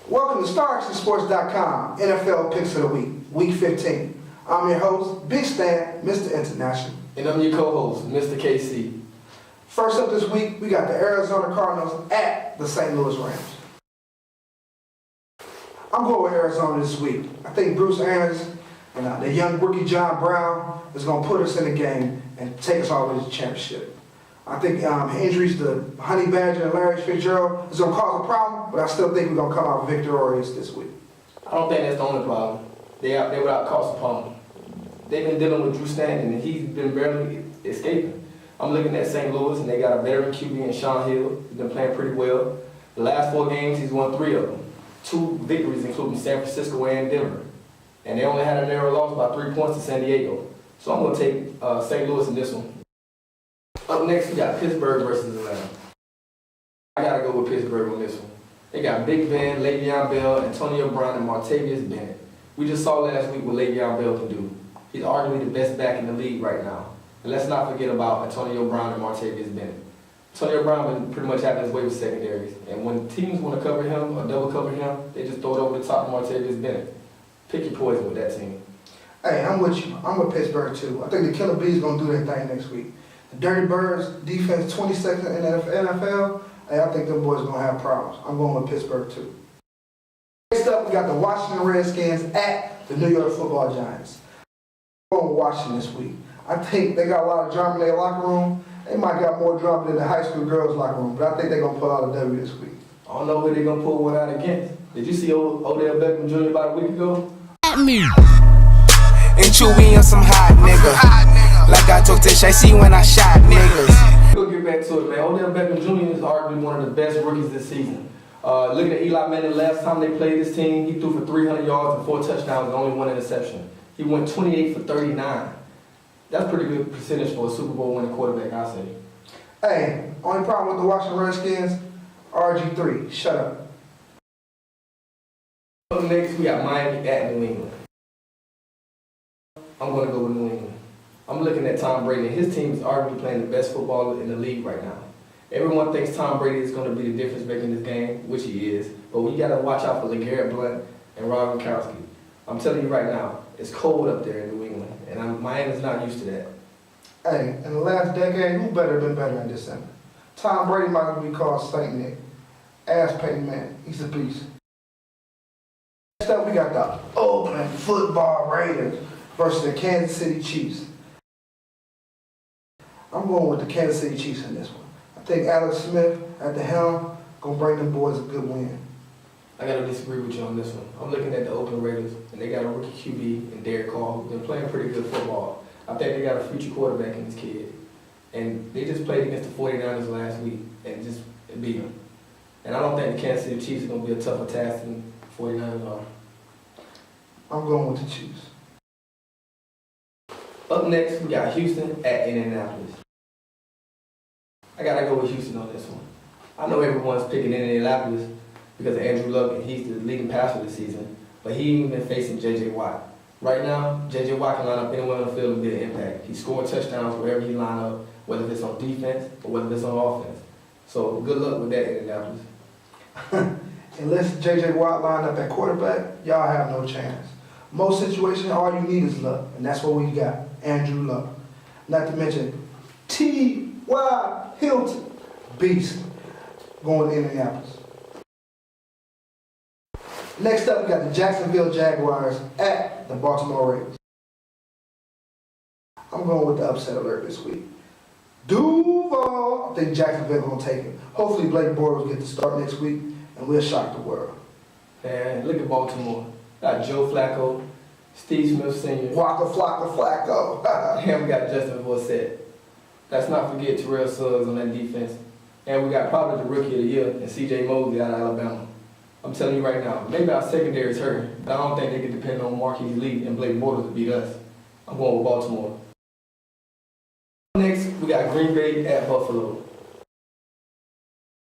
Welcome to StarActionSports.com, NFL Picks of the Week, Week 15. I'm your host, Big Stan, Mr. International. And I'm your co-host, Mr. KC. First up this week, we got the Arizona Cardinals at the St. Louis Rams. I'm going with Arizona this week. I think Bruce Arians and the young rookie John Brown is going to put us in the game and take us all the way to the championship. I think injuries to Honey Badger and Larry Fitzgerald is going to cause a problem, but I still think we're going to come out victorious this week. I don't think that's the only problem. They without cause a problem. They've been dealing with Drew Stanton, and he's been barely escaping. I'm looking at St. Louis, and they got a veteran QB in Sean Hill. He's been playing pretty well. The last 4 games, he's won 3 of them. 2 victories, including San Francisco and Denver. And they only had a narrow loss by 3 points to San Diego. So I'm going to take St. Louis in this one. Up next, we got Pittsburgh versus Atlanta. I got to go with Pittsburgh on this one. They got Big Ben, Le'Veon Bell, Antonio Brown, and Martavius Bennett. We just saw last week what Le'Veon Bell can do. He's arguably the best back in the league right now. And let's not forget about Antonio Brown and Martavius Bennett. Antonio Brown been pretty much having his way with secondaries. And when teams want to cover him or double cover him, they just throw it over the top of Martavius Bennett. Pick your poison with that team. Hey, I'm with you. I'm with Pittsburgh too. I think the Killer Bees going to do their thing next week. The Dirty Birds defense 22nd in the NFL. Hey, I think them boys are going to have problems. I'm going with Pittsburgh too. Next up, we got the Washington Redskins at the New York Football Giants. I'm going with Washington this week. I think they got a lot of drama in their locker room. They might got more drama than the high school girls' locker room, but I think they're going to pull out a W this week. I don't know who they're going to pull one out against. Did you see Odell Beckham Jr. about a week ago? At me. And Chewy on some hot nigga. Like I told Tish, I see when I shot niggas. We'll get back to it, man. Odell Beckham Jr. is arguably one of the best rookies this season. Looking at Eli Manning, last time they played this team, he threw for 300 yards and 4 touchdowns and only 1 interception. He went 28 for 39. That's pretty good percentage for a Super Bowl winning quarterback, I say. Hey, only problem with the Washington Redskins, RG3, shut up. Up next, we got Miami at New England. I'm going to go with New England. I'm looking at Tom Brady, and his team is arguably playing the best football in the league right now. Everyone thinks Tom Brady is going to be the difference maker in this game, which he is, but we got to watch out for LeGarrette Blount and Rob Gronkowski. I'm telling you right now, it's cold up there in New England, and Miami's not used to that. Hey, in the last decade, who better been better in December? Tom Brady might be called Saint Nick. Ask Peyton Manning. He's a beast. Next up, we got the Oakland Football Raiders versus the Kansas City Chiefs. I'm going with the Kansas City Chiefs in this one. I think Alex Smith at the helm gonna bring them boys a good win. I gotta disagree with you on this one. I'm looking at the Oakland Raiders, and they got a rookie QB in Derek Carr who's been playing pretty good football. I think they got a future quarterback in this kid. And they just played against the 49ers last week and just beat them. And I don't think the Kansas City Chiefs are gonna be a tougher task than the 49ers are. I'm going with the Chiefs. Up next, we got Houston at Indianapolis. I gotta go with Houston on this one. I know everyone's picking Indianapolis because of Andrew Luck, and he's the leading passer this season, but he ain't been facing J.J. Watt. Right now, J.J. Watt can line up anywhere on the field and be an impact. He scored touchdowns wherever he line up, whether it's on defense or whether it's on offense. So good luck with that, Indianapolis. Unless J.J. Watt line up at quarterback, y'all have no chance. Most situations, all you need is luck, and that's what we got, Andrew Luck. Not to mention T.Y. Hilton, beast, going to Indianapolis. Next up, we got the Jacksonville Jaguars at the Baltimore Ravens. I'm going with the upset alert this week. Duval, I think Jacksonville going to take it. Hopefully Blake Bortles get to start next week, and we'll shock the world. Man, look at Baltimore. Got Joe Flacco, Steve Smith Sr. Waka Flocka Flacco. And we got Justin Forsett. Let's not forget Terrell Suggs on that defense. And we got probably the Rookie of the Year and C.J. Mosley out of Alabama. I'm telling you right now, maybe our secondary is hurting, but I don't think they can depend on Marquise Lee and Blake Bortles to beat us. I'm going with Baltimore. Next, we got Green Bay at Buffalo.